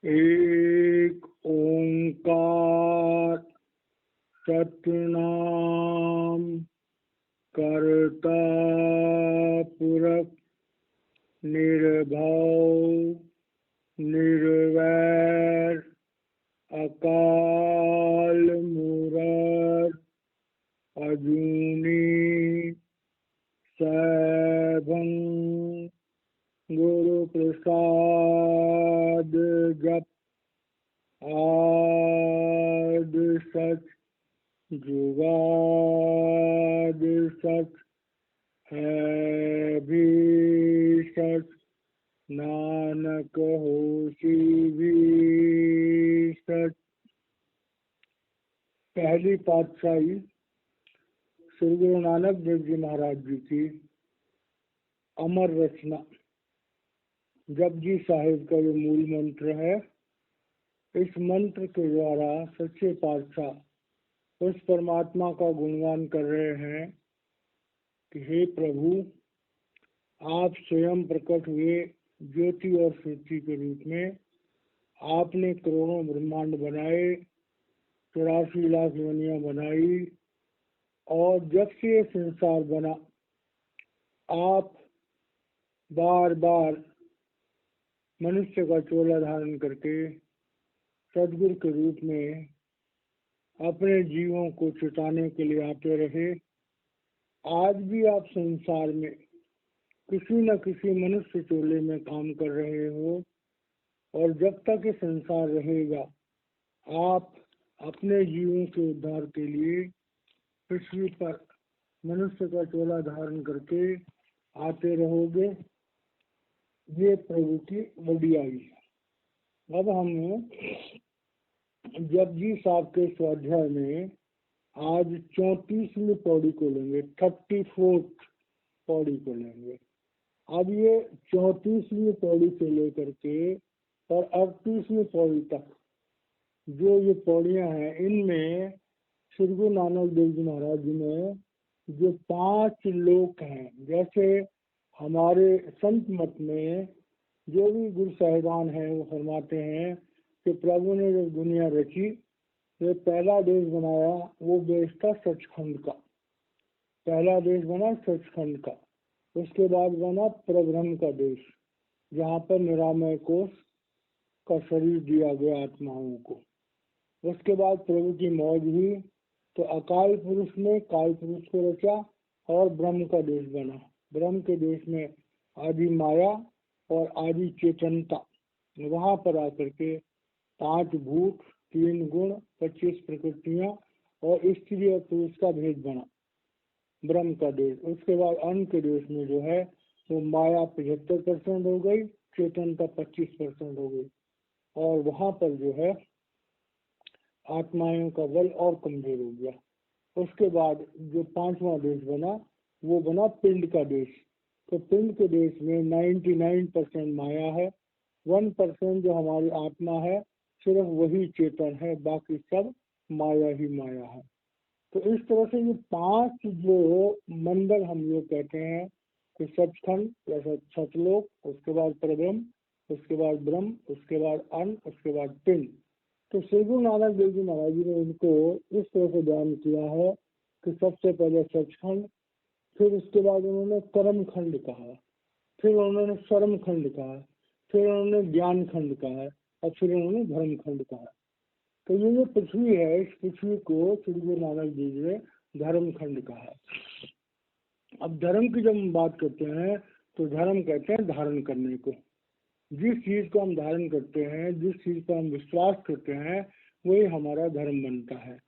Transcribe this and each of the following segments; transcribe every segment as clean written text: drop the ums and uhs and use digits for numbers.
एक ओंकार सतनाम करता पुरख निर्भव निर्वैर अकाल मूरत अजूनी सैभं गुरु प्रसाद जप आद सच जुगाद सच है भी सच नानक होसी भी सच। पहली पातशाही श्री गुरु नानक देव जी महाराज जी की अमर रचना जपजी साहिब का जो मूल मंत्र है। इस मंत्र के द्वारा सच्चे पातशाह उस परमात्मा का गुणगान कर रहे हैं कि हे प्रभु, आप स्वयं प्रकट हुए ज्योति और श्रुति के रूप में। आपने करोड़ों ब्रह्मांड बनाए, 84 लाख योनियां बनाई, और जब से ये संसार बना आप बार बार मनुष्य का चोला धारण करके सदगुरु के रूप में अपने जीवों को चिताने के लिए आते रहे। आज भी आप संसार में किसी न किसी मनुष्य चोले में काम कर रहे हो, और जब तक ये संसार रहेगा आप अपने जीवों के उद्धार के लिए पृथ्वी पर मनुष्य का चोला धारण करके आते रहोगे। ये प्रभु की वडियाई है। अब हम जपजी साहब के स्वाध्याय में आज 34वीं पौड़ी को लेंगे, 34th पौड़ी को लेंगे। अब ये 34वीं पौड़ी से लेकर के और 38वीं पौड़ी तक जो ये पौड़ियां हैं, इनमें श्री गुरु नानक देव जी महाराज जी ने जो 5 लोक हैं, जैसे हमारे संत मत में जो भी गुरु साहिबान हैं वो फरमाते हैं कि प्रभु ने जब दुनिया रची तो पहला देश बनाया, वो देश था सचखंड का। पहला देश बना सचखंड का। उसके बाद बना प्रब्रह्म का देश, जहाँ पर निरामय कोष का शरीर दिया गया आत्माओं को। उसके बाद प्रभु की मौज हुई तो अकाल पुरुष ने काल पुरुष को रचा और ब्रह्म का देश बना। ब्रह्म के देश में आदि माया और आदि चेतनता, वहाँ पर आकर के 5 भूत, 3 गुण, 25 प्रकृतियाँ और स्त्री और पुरुष का भेद बना, ब्रह्म का देश। उसके बाद अन्न के देश में जो है वो माया 75% हो गई, चेतनता 25% हो गई, और वहाँ पर जो है आत्माओं का बल और कमजोर हो गया। उसके बाद जो 5वां देश बना वो बना पिंड का देश। तो पिंड के देश में 99% माया है, 1% जो हमारी आत्मा है, सिर्फ वही चेतन है, बाकी सब माया ही माया है। तो इस तरह से ये 5 जो मंडल हम लोग कहते हैं कि सचखंड या सतलोक, उसके बाद परब्रह्म, उसके बाद ब्रह्म, उसके बाद अन्न, उसके बाद पिंड। तो श्री गुरु नानक देव जी महाराज जी ने इनको इस तरह से बयान किया है कि सबसे पहले सचखंड, फिर उसके बाद उन्होंने कर्म खंड कहा, फिर उन्होंने कर्म खंड कहा, फिर उन्होंने ज्ञान खंड कहा, और फिर उन्होंने धर्म खंड कहा। तो ये जो पृथ्वी है, इस पृथ्वी को श्री गुरु नानक देव जी ने धर्म खंड कहा। अब धर्म की जब हम बात करते हैं तो धर्म कहते हैं धारण करने को। जिस चीज को हम धारण करते हैं, जिस चीज पर हम विश्वास करते हैं, वही हमारा धर्म बनता है।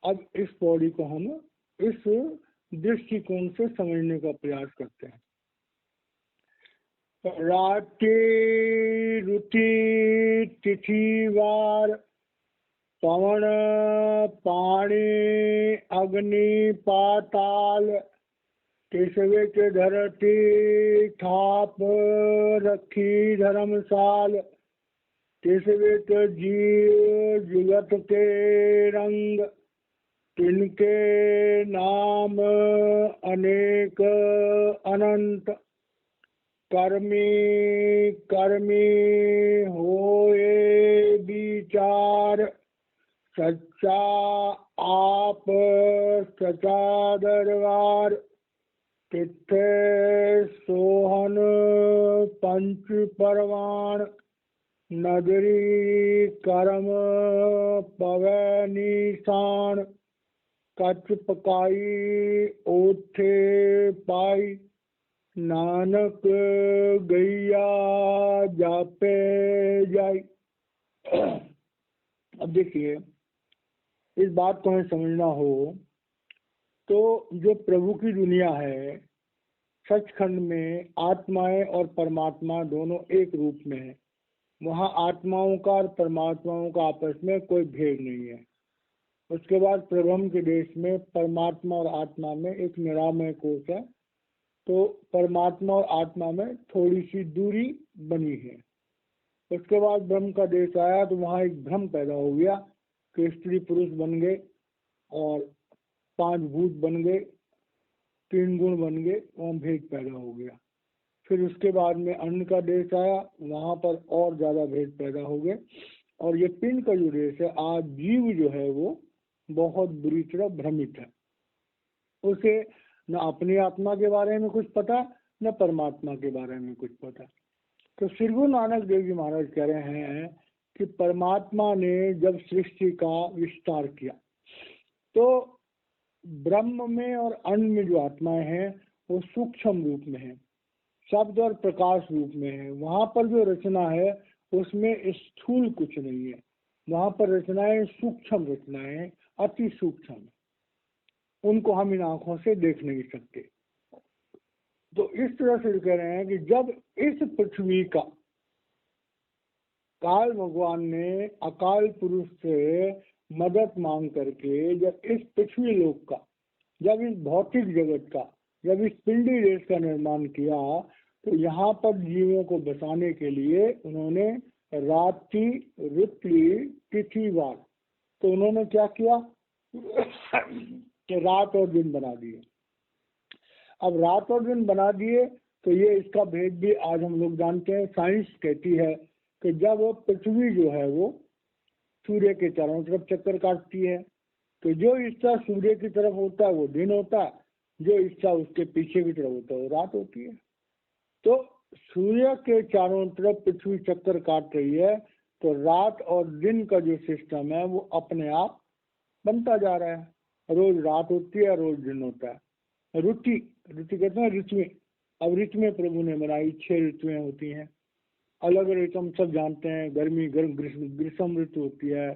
अब इस पौड़ी को हम इस दृष्टिकोण से समझने का प्रयास करते हैं। रात्रि रुचि तिथि वार पवन पानी अग्नि पाताल, केशवे के धरती थाप रखी धर्मशाल, केशवे के जीव जुगत के रंग, तिनके नाम अनेक अनंत, कर्मी कर्मी होए सच्चा आप सचा दरबार, तिथे सोहन पंच परवान, नगरी करम पवै निशान, कच पकाई ओठे पाई, नानक गैया जापे जाई। अब देखिए, इस बात को हमें समझना हो तो जो प्रभु की दुनिया है, सचखंड में आत्माएं और परमात्मा दोनों एक रूप में है। वहाँ आत्माओं का और परमात्माओं का आपस में कोई भेद नहीं है। उसके बाद प्रभम के देश में परमात्मा और आत्मा में एक निरामय कोश है, तो परमात्मा और आत्मा में थोड़ी सी दूरी बनी है। उसके बाद ब्रह्म का देश आया तो वहाँ एक भ्रम पैदा हो गया कि स्त्री पुरुष बन गए और 5 भूत बन गए, 3 गुण बन गए, वहाँ भेद पैदा हो गया। फिर उसके बाद में अन्न का देश आया, वहाँ पर और ज़्यादा भेद पैदा हो गए। और ये पिंड का जो देश है, आज जीव जो है वो बहुत बुरी तरह भ्रमित है। उसे न अपनी आत्मा के बारे में कुछ पता, न परमात्मा के बारे में कुछ पता। तो श्री गुरु नानक देव जी महाराज कह रहे हैं कि परमात्मा ने जब सृष्टि का विस्तार किया तो ब्रह्म में और अन्न में जो आत्माएं हैं वो सूक्ष्म रूप में है, शब्द और प्रकाश रूप में है। वहां पर जो रचना है उसमें स्थूल कुछ नहीं है, वहां पर रचनाएं सूक्ष्म रचनाएं, अति सूक्ष्म, उनको हम इन आंखों से देख नहीं सकते। तो इस तरह से कह रहे हैं कि जब इस पृथ्वी का काल भगवान ने अकाल पुरुष से मदद मांग करके जब इस पृथ्वी लोक का, जब इस भौतिक जगत का, जब इस पिंडी देश का निर्माण किया तो यहाँ पर जीवों को बसाने के लिए उन्होंने रात्रि ऋतु तिथिवार, तो उन्होंने क्या किया कि रात और दिन बना दिए। अब रात और दिन बना दिए तो ये इसका भेद भी आज हम लोग जानते हैं। साइंस कहती है कि जब पृथ्वी जो है वो सूर्य के चारों तरफ चक्कर काटती है तो जो हिस्सा सूर्य की तरफ होता है वो दिन होता है, जो हिस्सा उसके पीछे की तरफ होता है वो रात होती है। तो सूर्य के चारों तरफ पृथ्वी चक्कर काट रही है तो रात और दिन का जो सिस्टम है वो अपने आप बनता जा रहा है। रोज रात होती है, रोज दिन होता है। ऋतु कहते हैं ऋतुएं। अब ऋतुएं प्रभु ने बनाई, 6 ऋतुएं होती हैं अलग अलग, हम सब जानते हैं। गर्मी गर्म ग्रीष्म ऋतु होती है,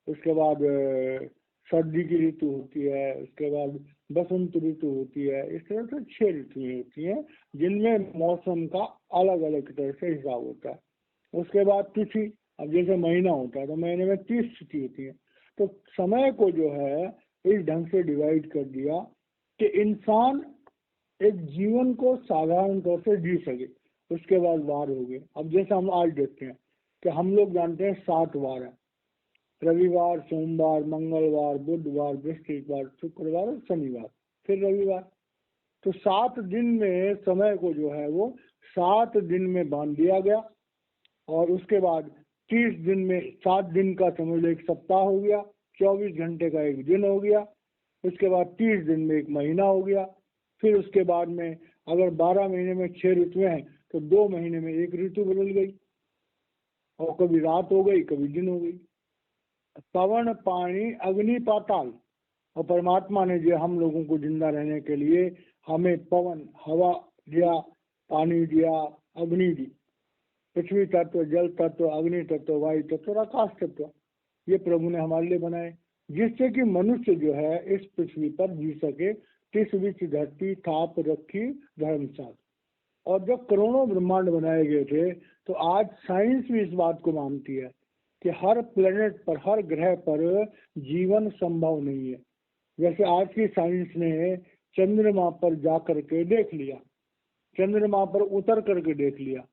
उसके बाद सर्दी की ऋतु होती है, उसके बाद बसंत ऋतु होती है। इस तरह से 6 ऋतुएं होती हैं जिनमें मौसम का अलग अलग तरह से हिसाब होता है। उसके बाद तिथि, अब जैसे महीना होता है तो महीने में 30 तिथि होती है। तो समय को जो है इस ढंग से डिवाइड कर दिया कि इंसान एक जीवन को साधारण तौर से जी सके। उसके बाद वार हो गए। अब जैसे हम आज देखते हैं कि हम लोग जानते हैं 7 वार है, रविवार, सोमवार, मंगलवार, बुधवार, बृहस्पतिवार, शुक्रवार और शनिवार, फिर रविवार। तो 7 दिन में समय को जो है वो 7 दिन में बांध दिया गया। और उसके बाद 30 दिन में 7 दिन का समझ लो एक सप्ताह हो गया, 24 घंटे का एक दिन हो गया। उसके बाद 30 दिन में एक महीना हो गया। फिर उसके बाद में अगर 12 महीने में 6 ऋतुएं हैं तो 2 महीने में एक ऋतु बदल गई और कभी रात हो गई कभी दिन हो गई। पवन, पानी, अग्नि, पाताल। और परमात्मा ने जो हम लोगों को जिंदा रहने के लिए हमें पवन, हवा दिया, पानी दिया, अग्नि दी, पृथ्वी तत्व, जल तत्व, अग्नि तत्व, वायु तत्व और आकाश तत्व, ये प्रभु ने हमारे लिए बनाए जिससे कि मनुष्य जो है इस पृथ्वी पर जी सके। तिस विच धरती थाप रखी धर्मशाला। और जब करोड़ों ब्रह्मांड बनाए गए थे तो आज साइंस भी इस बात को मानती है कि हर प्लेनेट पर, हर ग्रह पर जीवन संभव नहीं है। जैसे आज की साइंस ने चंद्रमा पर जा करके देख लिया, चंद्रमा पर उतर करके देख लिया,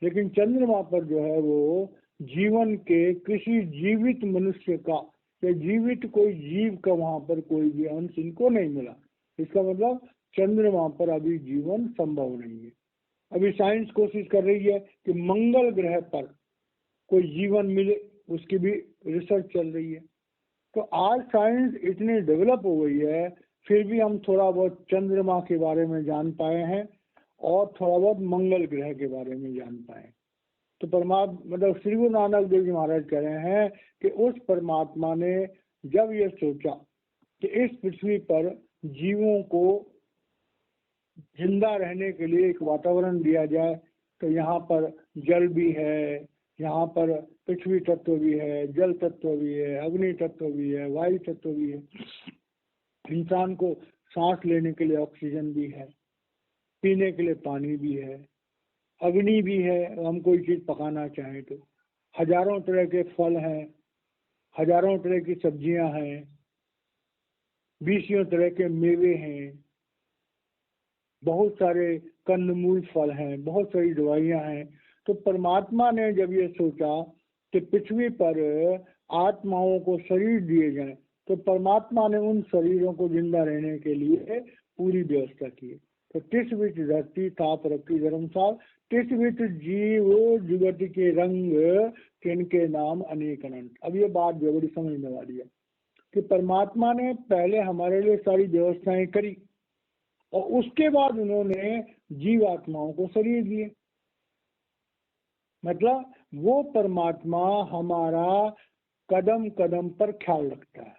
लेकिन चंद्रमा पर जो है वो जीवन के किसी जीवित मनुष्य का या जीवित कोई जीव का वहां पर कोई भी अंश इनको नहीं मिला। इसका मतलब चंद्रमा पर अभी जीवन संभव नहीं है। अभी साइंस कोशिश कर रही है कि मंगल ग्रह पर कोई जीवन मिले, उसकी भी रिसर्च चल रही है। तो आज साइंस इतनी डेवलप हो गई है, फिर भी हम थोड़ा बहुत चंद्रमा के बारे में जान पाए हैं और थोड़ा बहुत मंगल ग्रह के बारे में जान पाए। तो परमात्मा मतलब श्री गुरु नानक देव जी महाराज कह रहे हैं कि उस परमात्मा ने जब ये सोचा कि इस पृथ्वी पर जीवों को जिंदा रहने के लिए एक वातावरण दिया जाए, तो यहाँ पर जल भी है, यहाँ पर पृथ्वी तत्व भी है, जल तत्व भी है, अग्नि तत्व भी है, वायु तत्व भी है, इंसान को सांस लेने के लिए ऑक्सीजन भी है, पीने के लिए पानी भी है, अग्नि भी है, हम कोई चीज पकाना चाहें तो, हजारों तरह के फल हैं, हजारों तरह की सब्जियां हैं, बीसियों तरह के मेवे हैं, बहुत सारे कंदमूल फल हैं, बहुत सारी दवाइयां हैं। तो परमात्मा ने जब ये सोचा कि पृथ्वी पर आत्माओं को शरीर दिए जाएं, तो परमात्मा ने उन शरीरों को जिंदा रहने के लिए पूरी व्यवस्था की। तो तिस विच धरती ताप रखी धर्मशाल, तिस विच जीव जुगत के रंग, किनके नाम अनेक अनंत। अब ये बात जो बड़ी समझने वाली है कि परमात्मा ने पहले हमारे लिए सारी व्यवस्थाएं करी और उसके बाद उन्होंने जीव आत्माओं को शरीर दिए। मतलब वो परमात्मा हमारा कदम कदम पर ख्याल रखता है।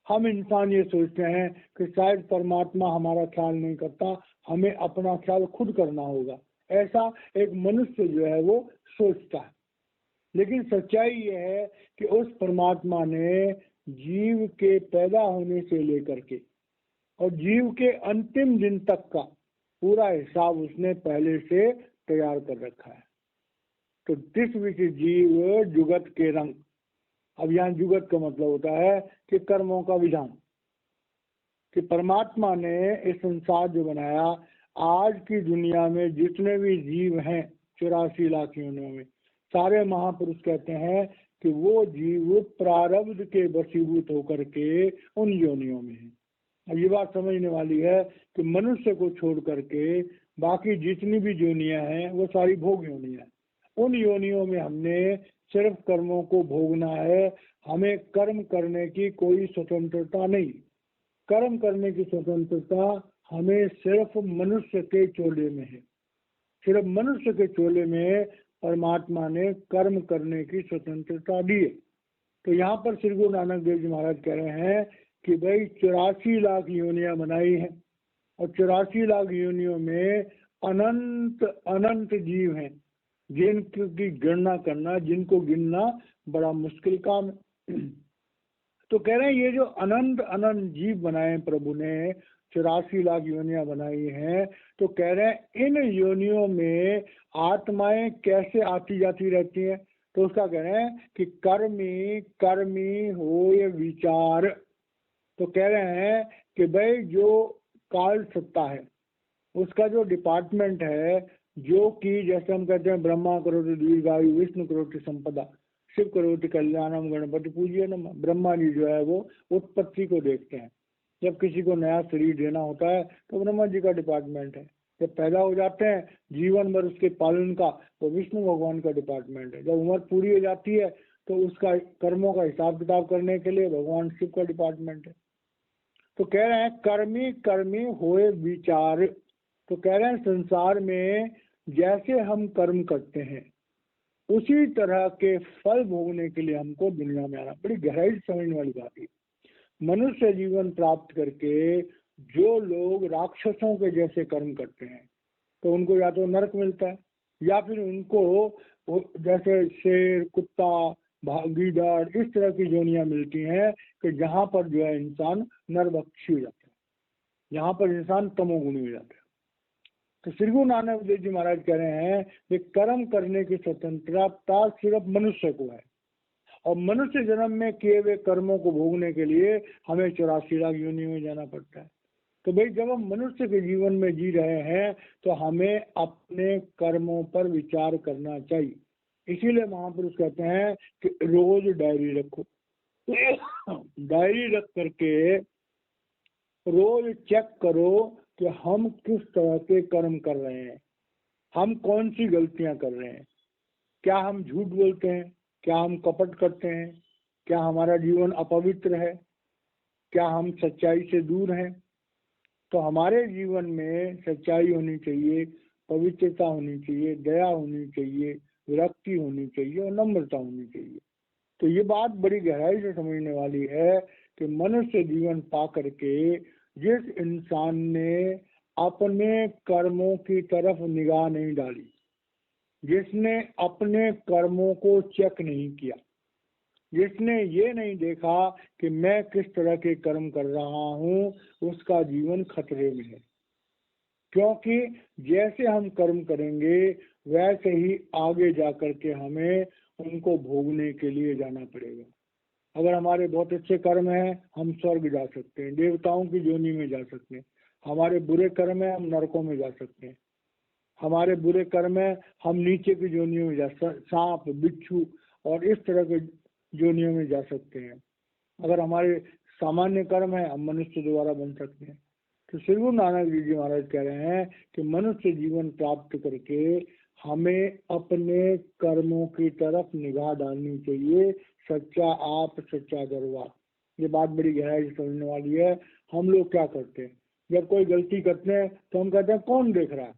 हम इंसान ये सोचते हैं कि शायद परमात्मा हमारा ख्याल नहीं करता, हमें अपना ख्याल खुद करना होगा, ऐसा एक मनुष्य जो है वो सोचता है। लेकिन सच्चाई ये है कि उस परमात्मा ने जीव के पैदा होने से लेकर के और जीव के अंतिम दिन तक का पूरा हिसाब उसने पहले से तैयार कर रखा है। तो तिस विच जीव जुगत के रंग। अब यहाँ जुगत का मतलब होता है कि कर्मों का विधान, कि परमात्मा ने इस संसार जो बनाया, आज की दुनिया में जितने भी जीव हैं 84 लाख योनियों में, सारे महापुरुष कहते हैं कि वो जीव प्रारब्ध के वशीभूत होकर के उन योनियों में है। अब ये बात समझने वाली है कि मनुष्य को छोड़ करके बाकी जितनी भी योनियां हैं वो सारी भोग योनियां हैं। उन योनियों में हमने सिर्फ कर्मों को भोगना है, हमें कर्म करने की कोई स्वतंत्रता नहीं। कर्म करने की स्वतंत्रता हमें सिर्फ मनुष्य के चोले में है। सिर्फ मनुष्य के चोले में परमात्मा ने कर्म करने की स्वतंत्रता दी है। तो यहाँ पर श्री गुरु नानक देव जी महाराज कह रहे हैं कि भाई 84 लाख योनियां बनाई हैं और 84 लाख योनियों में अनंत अनंत जीव हैं जिनकी गणना करना, जिनको गिनना बड़ा मुश्किल काम है। तो कह रहे हैं ये जो अनंत अनंत जीव बनाए प्रभु ने, 84 लाख योनियां बनाई हैं, तो कह रहे हैं इन योनियों में आत्माएं कैसे आती जाती रहती हैं। तो उसका कह रहे हैं कि कर्मी कर्मी होय विचार। तो कह रहे हैं कि भाई जो काल सत्ता है उसका जो डिपार्टमेंट है, जो कि जैसे हम कहते हैं ब्रह्मा करोति दीर्घायु, विष्णु करोति संपदा, शिव करोति कल्याणम, गणपति पूज्य नमः। ब्रह्मा जी जो है वो उत्पत्ति को देखते हैं। जब किसी को नया शरीर देना होता है तो ब्रह्मा जी का डिपार्टमेंट है। जब पैदा हो जाते हैं जीवन भर उसके पालन का तो विष्णु भगवान का डिपार्टमेंट है। जब उम्र पूरी हो जाती है तो उसका कर्मों का हिसाब किताब करने के लिए भगवान शिव का डिपार्टमेंट है। तो कह रहे हैं कर्मी कर्मी होए विचार। तो कह रहे हैं संसार में जैसे हम कर्म करते हैं उसी तरह के फल भोगने के लिए हमको दुनिया में आना। बड़ी गहराई से समझने वाली बात है। मनुष्य जीवन प्राप्त करके जो लोग राक्षसों के जैसे कर्म करते हैं तो उनको या तो नरक मिलता है या फिर उनको जैसे शेर, कुत्ता, गीदड़, इस तरह की जोनियां मिलती हैं कि जहाँ पर जो है इंसान नरभक्षी हो जाता है, यहाँ पर इंसान तमोगुणी हो जाता है। तो श्री गुरु नानक देव जी महाराज कह रहे हैं कि कर्म करने की स्वतंत्रता सिर्फ मनुष्य को है और मनुष्य जन्म में किए हुए कर्मों को भोगने के लिए हमें 84 लाख योनियों में जाना पड़ता है। तो भाई जब हम मनुष्य के जीवन में जी रहे हैं तो हमें अपने कर्मों पर विचार करना चाहिए। इसीलिए महापुरुष कहते हैं कि रोज डायरी रखो। डायरी रख करके रोज चेक करो कि हम किस तरह के कर्म कर रहे हैं, हम कौन सी गलतियां कर रहे हैं। क्या हम झूठ बोलते हैं, क्या हम कपट करते हैं, क्या हमारा जीवन अपवित्र है? क्या हम सच्चाई से दूर हैं? तो हमारे जीवन में सच्चाई होनी चाहिए, पवित्रता होनी चाहिए, दया होनी चाहिए, विरक्ति होनी चाहिए और नम्रता होनी चाहिए। तो ये बात बड़ी गहराई से समझने वाली है कि मनुष्य जीवन पा करके जिस इंसान ने अपने कर्मों की तरफ निगाह नहीं डाली, जिसने अपने कर्मों को चेक नहीं किया, जिसने ये नहीं देखा कि मैं किस तरह के कर्म कर रहा हूँ, उसका जीवन खतरे में है। क्योंकि जैसे हम कर्म करेंगे वैसे ही आगे जाकर के हमें उनको भोगने के लिए जाना पड़ेगा। अगर हमारे बहुत अच्छे कर्म हैं हम स्वर्ग जा सकते हैं, देवताओं की योनि में जा सकते हैं। हमारे बुरे कर्म हैं हम नरकों में जा सकते हैं। हमारे बुरे कर्म है हम नीचे की योनियों में जा, सांप, बिच्छू और इस तरह के योनियों में जा सकते हैं। अगर हमारे सामान्य कर्म है हम मनुष्य दोबारा बन सकते हैं। तो श्री गुरु नानक देव जी महाराज कह रहे हैं कि मनुष्य जीवन प्राप्त करके हमें अपने कर्मों की तरफ निगाह डालनी चाहिए। सच्चा आप सच्चा दरबार, ये बात बड़ी गहराई से समझने वाली है। हम लोग क्या करते हैं, जब कोई गलती करते हैं तो हम कहते हैं कौन देख रहा है,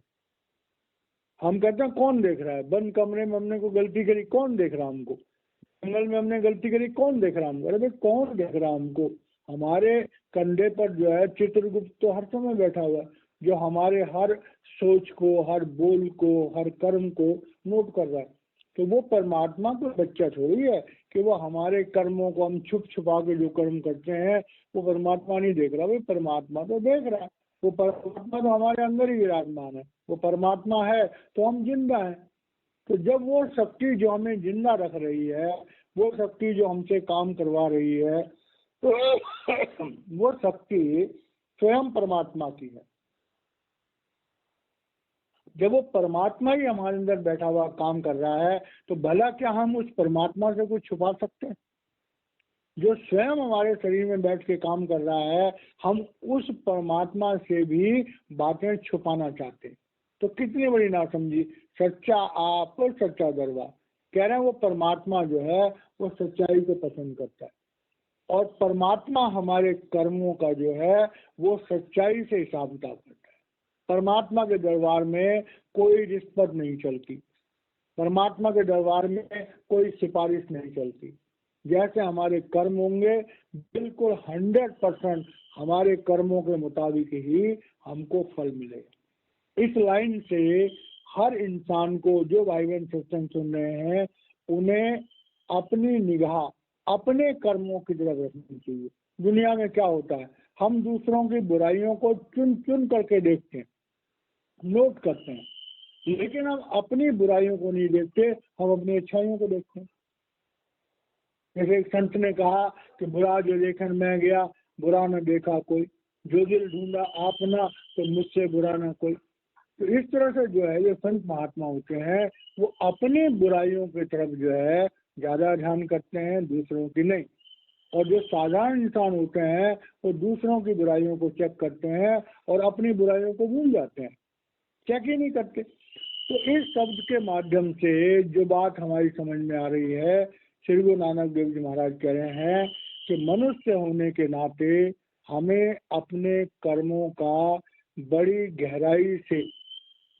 हम कहते हैं कौन देख रहा है। बंद कमरे में हमने कोई गलती करी, कौन देख रहा हमको। जंगल में हमने गलती करी, कौन देख रहा हमको। अरे भाई कौन देख रहा हमको? हमारे कंधे पर जो है चित्रगुप्त तो हर समय बैठा हुआ है, जो हमारे हर सोच को, हर बोल को, हर कर्म को नोट कर रहा है। तो वो परमात्मा तो बच्चा थोड़ी है कि वो हमारे कर्मों को हम छुप छुपा के जो कर्म करते हैं वो परमात्मा नहीं देख रहा। भाई परमात्मा तो देख रहा है, वो परमात्मा तो हमारे अंदर ही विराजमान है। वो परमात्मा है तो हम जिंदा हैं। तो जब वो शक्ति जो हमें जिंदा रख रही है, वो शक्ति जो हमसे काम करवा रही है, तो वो शक्ति स्वयं परमात्मा की है। जब वो परमात्मा ही हमारे अंदर बैठा हुआ काम कर रहा है तो भला क्या हम उस परमात्मा से कुछ छुपा सकते हैं? जो स्वयं हमारे शरीर में बैठ के काम कर रहा है, हम उस परमात्मा से भी बातें छुपाना चाहते हैं। तो कितनी बड़ी नासमझी। सच्चा आप और सच्चा दरबार कह रहे हैं वो परमात्मा जो है वो सच्चाई को पसंद करता है, और परमात्मा हमारे कर्मों का जो है वो सच्चाई से हिसाब किताब करता है। परमात्मा के दरबार में कोई रिश्वत नहीं चलती, परमात्मा के दरबार में कोई सिफारिश नहीं चलती। जैसे हमारे कर्म होंगे बिल्कुल 100% हमारे कर्मों के मुताबिक ही हमको फल मिलेगा। इस लाइन से हर इंसान को, जो भाई बहन सत्संग सुन रहे हैं, उन्हें अपनी निगाह अपने कर्मों की तरफ रखनी चाहिए। दुनिया में क्या होता है, हम दूसरों की बुराइयों को चुन चुन करके देखते हैं, नोट करते हैं, लेकिन हम अपनी बुराइयों को नहीं देखते, हम अपनी अच्छाइयों को देखते हैं। जैसे एक संत ने कहा कि बुरा जो देखन मैं गया, बुरा न देखा कोई, जो दिल ढूंढा आपना, तो मुझसे बुरा ना कोई। तो इस तरह से जो है ये संत महात्मा होते हैं, वो अपनी बुराइयों की तरफ जो है ज्यादा ध्यान करते हैं, दूसरों की नहीं। और जो साधारण इंसान होते हैं वो दूसरों की बुराइयों को चेक करते हैं और अपनी बुराइयों को भूल जाते हैं, चेक ही नहीं करते। तो इस शब्द के माध्यम से जो बात हमारी समझ में आ रही है, श्री गुरु नानक देव जी महाराज कह रहे हैं कि मनुष्य होने के नाते हमें अपने कर्मों का बड़ी गहराई से,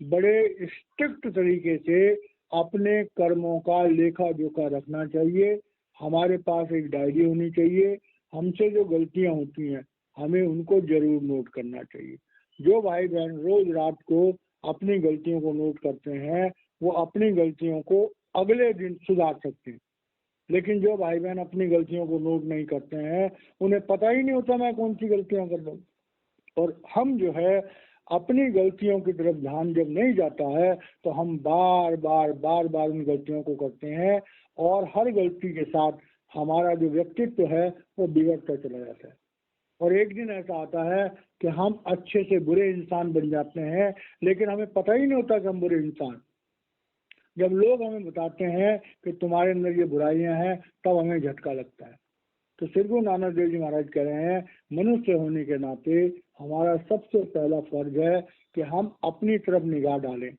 बड़े स्ट्रिक्ट तरीके से अपने कर्मों का लेखा जोखा रखना चाहिए। हमारे पास एक डायरी होनी चाहिए। हमसे जो गलतियां होती हैं हमें उनको जरूर नोट करना चाहिए। जो भाई बहन रोज रात को अपनी गलतियों को नोट करते हैं वो अपनी गलतियों को अगले दिन सुधार सकते हैं, लेकिन जो भाई बहन अपनी गलतियों को नोट नहीं करते हैं उन्हें पता ही नहीं होता मैं कौन सी गलतियां कर रहा हूँ। और हम जो है अपनी गलतियों की तरफ ध्यान जब नहीं जाता है तो हम बार बार उन गलतियों को करते हैं, और हर गलती के साथ हमारा जो व्यक्तित्व है वो बिगड़ता चला जाता है। और एक दिन ऐसा आता है कि हम अच्छे से बुरे इंसान बन जाते हैं, लेकिन हमें पता ही नहीं होता कि हम बुरे इंसान। जब लोग हमें बताते हैं कि तुम्हारे अंदर ये बुराइयां हैं तब हमें झटका लगता है। तो श्री गुरु नानक देव जी महाराज कह रहे हैं मनुष्य होने के नाते हमारा सबसे पहला फर्ज है कि हम अपनी तरफ निगाह डालें,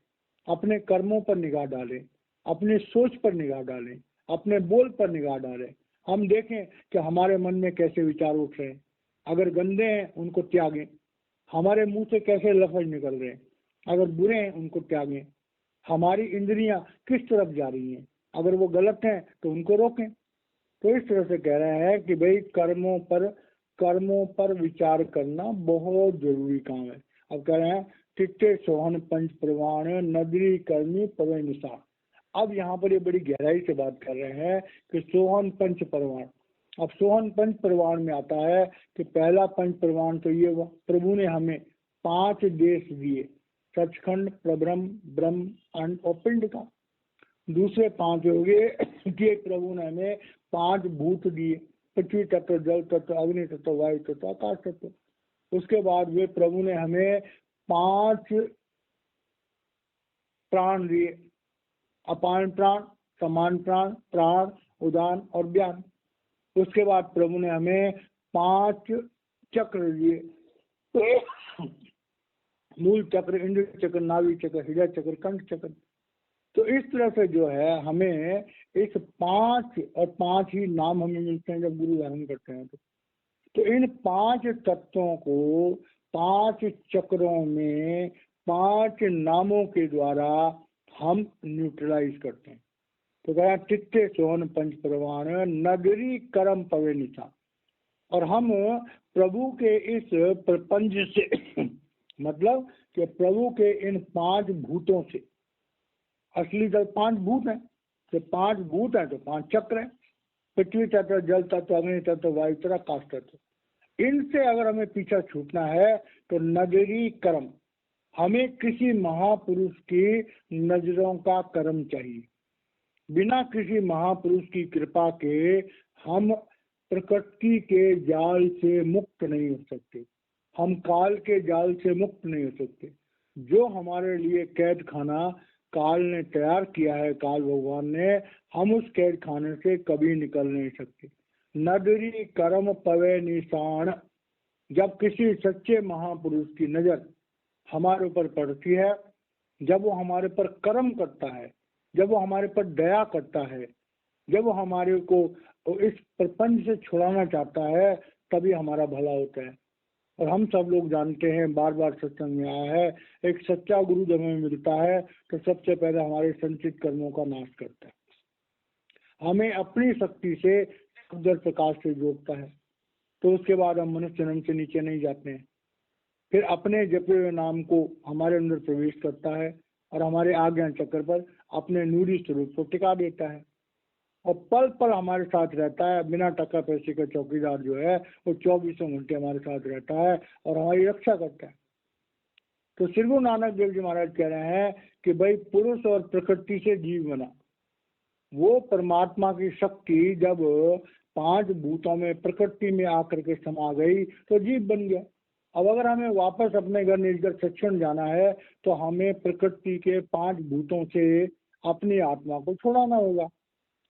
अपने कर्मों पर निगाह डालें, अपनी सोच पर निगाह डालें, अपने बोल पर निगाह डालें। हम देखें कि हमारे मन में कैसे विचार उठ रहे हैं। अगर गंदे हैं उनको त्यागें। हमारे मुंह से कैसे लफ्ज निकल रहे हैं, अगर बुरे हैं उनको त्यागें। हमारी इंद्रियां किस तरफ जा रही हैं, अगर वो गलत हैं तो उनको रोकें। तो इस तरह से कह रहे हैं कि भाई कर्मों पर विचार करना बहुत जरूरी काम है। अब कह रहे हैं चित्ते सोहन पंच प्रवाण नगरी कर्मी पवे निशान। अब यहाँ पर ये बड़ी गहराई से बात कर रहे हैं कि सोहन पंच प्रवाण। अब सोहन पंच प्रवाण में आता है कि पहला पंच प्रवाण तो ये प्रभु ने हमें 5 देश दिए, सचखंड, प्रब्रह्म, ब्रह्म, अंड और पिंड का। दूसरे 5 हो गए कि प्रभु ने हमें 5 भूत दिए, पृथ्वी तत्व, जल तत्व, अग्नि तत्व, वायु तत्व, आकाश तत्व। उसके बाद वे प्रभु ने हमें 5 प्राण दिए, अपान प्राण, समान प्राण, प्राण, उदान और ज्ञान। उसके बाद प्रभु ने हमें 5 चक्र दिए, मूल चक्र, इंद्र चक्र, नाभि चक्र, हृदय चक्र, कंठ चक्र। तो इस तरह से जो है हमें इस 5 और 5 ही नाम हमें मिलते हैं जब गुरु धारण करते हैं। तो इन 5 तत्वों को 5 चक्रों में 5 नामों के द्वारा हम न्यूट्रलाइज करते हैं। तो कहा चित्ते सोहन पंच प्रवाण नगरी कर्म पवे निशान। और हम प्रभु के इस प्रपंच से मतलब कि प्रभु के इन 5 भूतों से, असली तो 5 भूत हैं, तो 5 भूत हैं तो 5 चक्र हैं, पृथ्वी तत्व, जल तत्व, अग्नि तत्व, वायु तत्व, आकाश तत्व। इनसे अगर हमें पीछा छूटना है तो नगरी कर्म, हमें किसी महापुरुष की नजरों का कर्म चाहिए। बिना किसी महापुरुष की कृपा के हम प्रकृति के जाल से मुक्त नहीं हो सकते, हम काल के जाल से मुक्त नहीं हो सकते। जो हमारे लिए कैद खाना काल ने तैयार किया है, काल भगवान ने, हम उस कैद खाने से कभी निकल नहीं सकते। नगरी कर्म पवे निशान। जब किसी सच्चे महापुरुष की नजर हमारे ऊपर पड़ती है, जब वो हमारे पर कर्म करता है, जब वो हमारे पर दया करता है, जब वो हमारे को इस प्रपंच से छुड़ाना चाहता है, तभी हमारा भला होता है। और हम सब लोग जानते हैं, बार बार सत्संग में आया है, एक सच्चा गुरु जब हमें मिलता है तो सबसे पहले हमारे संचित कर्मों का नाश करता है, हमें अपनी शक्ति से उधर प्रकाश से जोड़ता है। तो उसके बाद हम मनुष्य जन्म से नीचे नहीं जाते हैं, फिर अपने जपे हुए नाम को हमारे अंदर प्रवेश करता है और हमारे आज्ञा चक्र पर अपने नूरी स्वरूप को टिका देता है और पल पल हमारे साथ रहता है। बिना टका पैसे का चौकीदार जो है वो 24 घंटे हमारे साथ रहता है और हमारी रक्षा करता है। तो श्री गुरु नानक देव जी महाराज कह रहे हैं कि भाई पुरुष और प्रकृति से जीव बना। वो परमात्मा की शक्ति जब 5 भूतों में, प्रकृति में आकर के समा गई तो जीव बन गया। अब अगर हमें वापस अपने घर निर्जर सत्संग जाना है तो हमें प्रकृति के 5 भूतों से अपनी आत्मा को छुड़ाना होगा।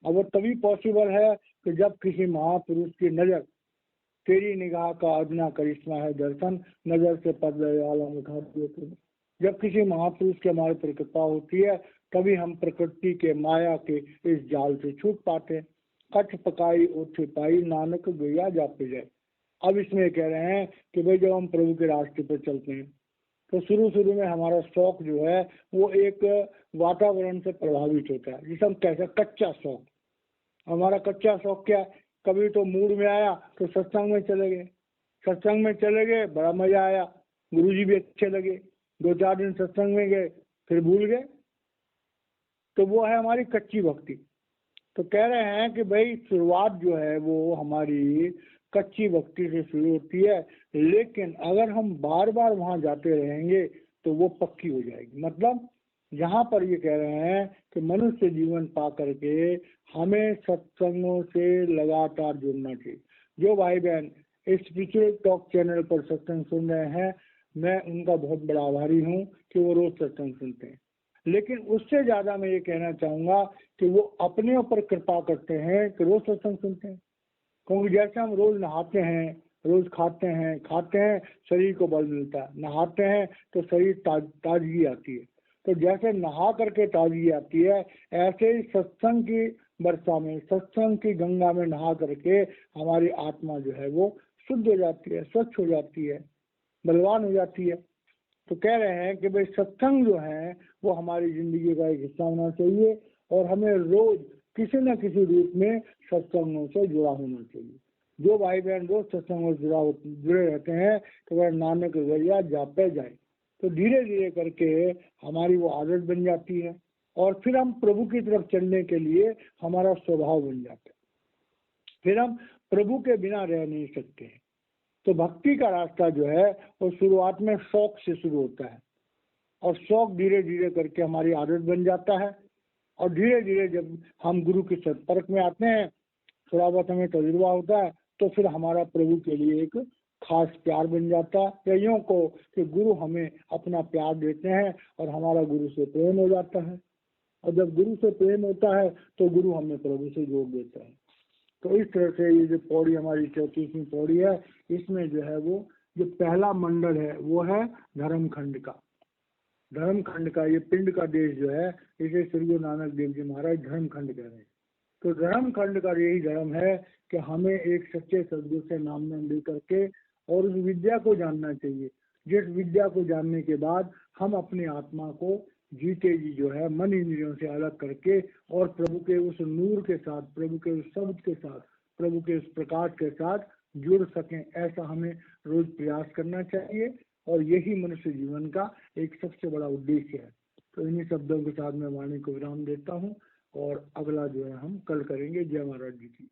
अब वो तभी पॉसिबल है कि जब किसी महापुरुष की नजर, तेरी निगाह का अदना करिश्मा है दर्शन, नजर से पर्दे आलम उठा दिए। जब किसी महापुरुष की हमारे पर कृपा होती है तभी हम प्रकृति के माया के इस जाल से छूट पाते हैं। कच्छ पकाई उठ पाई नानक गैया जापे जाए। अब इसमें कह रहे हैं कि भाई जब हम प्रभु के रास्ते पर चलते हैं तो शुरू में हमारा शौक जो है वो एक वातावरण से प्रभावित होता है, जिसे हम कहते हैं कच्चा शौक। हमारा कच्चा शौक क्या है, कभी तो मूड में आया तो सत्संग में चले गए, सत्संग में चले गए, बड़ा मजा आया, गुरुजी भी अच्छे लगे, 2-4 दिन सत्संग में गए, फिर भूल गए। तो वो है हमारी कच्ची भक्ति। तो कह रहे हैं कि भाई शुरुआत जो है वो हमारी कच्ची भक्ति से शुरू होती है, लेकिन अगर हम बार बार वहां जाते रहेंगे तो वो पक्की हो जाएगी। मतलब यहाँ पर ये कह रहे हैं कि मनुष्य जीवन पा करके हमें सत्संगों से लगातार जुड़ना चाहिए। जो भाई बहन इस स्पिरिचुअल टॉक चैनल पर सत्संग सुन रहे हैं, मैं उनका बहुत बड़ा आभारी हूँ कि वो रोज सत्संग सुनते हैं। लेकिन उससे ज्यादा मैं ये कहना चाहूंगा कि वो अपने ऊपर कृपा करते हैं कि रोज सत्संग सुनते हैं। क्योंकि जैसे हम रोज नहाते हैं, रोज खाते हैं, शरीर को बल मिलता है, नहाते हैं तो शरीर ताजगी आती है, तो जैसे नहा करके ताजगी आती है, ऐसे ही सत्संग की वर्षा में, सत्संग की गंगा में नहा करके हमारी आत्मा जो है वो शुद्ध हो जाती है, स्वच्छ हो जाती है, बलवान हो जाती है। तो कह रहे हैं कि भाई सत्संग जो है वो हमारी जिंदगी का एक हिस्सा होना चाहिए और हमें रोज किसी न किसी रूप में सत्संगों से जुड़ा होना चाहिए। जो भाई बहन रोज सत्संगों से जुड़े रहते हैं तो वह नानक गैया जापे जाए, तो धीरे धीरे करके हमारी वो आदत बन जाती है और फिर हम प्रभु की तरफ चलने के लिए हमारा स्वभाव बन जाता है। फिर हम प्रभु के बिना रह नहीं सकते। तो भक्ति का रास्ता जो है वो शुरुआत में शौक से शुरू होता है और शौक धीरे धीरे करके हमारी आदत बन जाता है और धीरे धीरे जब हम गुरु के संपर्क में आते हैं, थोड़ा बहुत हमें तजुर्बा होता है, तो फिर हमारा प्रभु के लिए एक खास प्यार बन जाता है। या यूं को कि गुरु हमें अपना प्यार देते हैं और हमारा गुरु से प्रेम हो जाता है, और जब गुरु से प्रेम होता है तो गुरु हमें प्रभु से जोड़ देता है। तो इस तरह से ये जो पौड़ी हमारी 34वीं पौड़ी है, इसमें जो है वो जो पहला मंडल है वो है धर्मखंड का। धर्मखंड का ये पिंड का देश जो है, इसे श्री गुरु नानक देव जी महाराज धर्मखंड कह रहे हैं। तो धर्मखंड का यही धर्म है कि हमें एक सच्चे सदगुरु से नाम ले करके और उस विद्या को जानना चाहिए, जिस विद्या को जानने के बाद हम अपनी आत्मा को जीते जी जो है मन इंद्रियों से अलग करके और प्रभु के उस नूर के साथ, प्रभु के उस शब्द के साथ, प्रभु के उस प्रकाश के साथ जुड़ सकें, ऐसा हमें रोज प्रयास करना चाहिए। और यही मनुष्य जीवन का एक सबसे बड़ा उद्देश्य है। तो इन्हीं शब्दों के साथ मैं वाणी को विराम देता हूँ और अगला जो है हम कल करेंगे। जय महाराज जी की।